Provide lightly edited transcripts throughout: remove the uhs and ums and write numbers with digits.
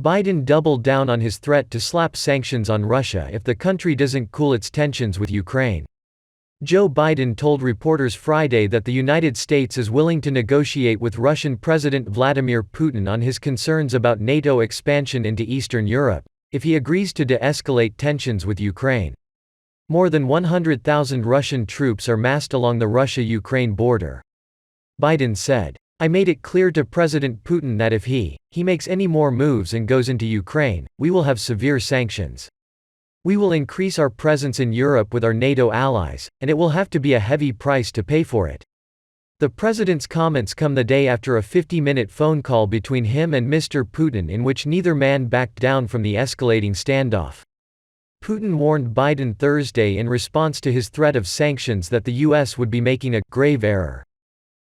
Biden doubled down on his threat to slap sanctions on Russia if the country doesn't cool its tensions with Ukraine. Joe Biden told reporters Friday that the United States is willing to negotiate with Russian President Vladimir Putin on his concerns about NATO expansion into Eastern Europe, if he agrees to de-escalate tensions with Ukraine. More than 100,000 Russian troops are massed along the Russia-Ukraine border. Biden said, "I made it clear to President Putin that if he makes any more moves and goes into Ukraine, we will have severe sanctions. We will increase our presence in Europe with our NATO allies, and it will have to be a heavy price to pay for it." The president's comments come the day after a 50-minute phone call between him and Mr. Putin in which neither man backed down from the escalating standoff. Putin warned Biden Thursday in response to his threat of sanctions that the U.S. would be making a grave error.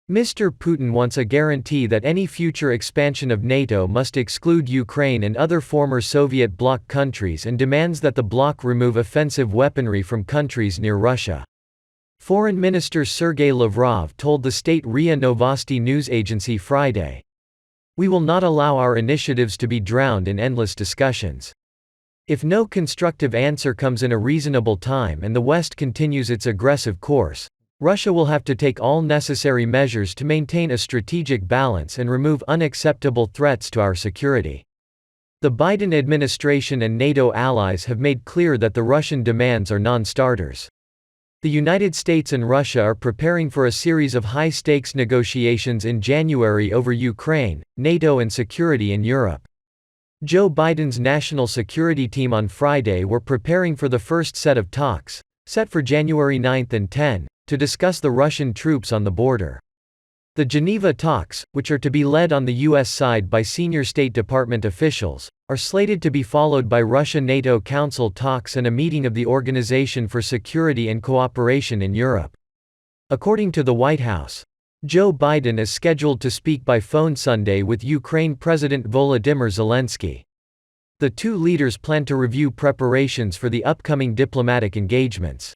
Mr. Putin wants a guarantee that any future expansion of NATO must exclude Ukraine and other former Soviet bloc countries and demands that the bloc remove offensive weaponry from countries near Russia. Foreign Minister Sergei Lavrov told the state RIA Novosti news agency Friday, "We will not allow our initiatives to be drowned in endless discussions. If no constructive answer comes in a reasonable time and the West continues its aggressive course, Russia will have to take all necessary measures to maintain a strategic balance and remove unacceptable threats to our security." The Biden administration and NATO allies have made clear that the Russian demands are non-starters. The United States and Russia are preparing for a series of high-stakes negotiations in January over Ukraine, NATO and security in Europe. Joe Biden's national security team on Friday were preparing for the first set of talks, set for January 9 and 10, to discuss the Russian troops on the border. The Geneva talks, which are to be led on the U.S. side by senior State Department officials, are slated to be followed by Russia-NATO Council talks and a meeting of the Organization for Security and Cooperation in Europe. According to the White House, Joe Biden is scheduled to speak by phone Sunday with Ukraine President Volodymyr Zelensky. The two leaders plan to review preparations for the upcoming diplomatic engagements.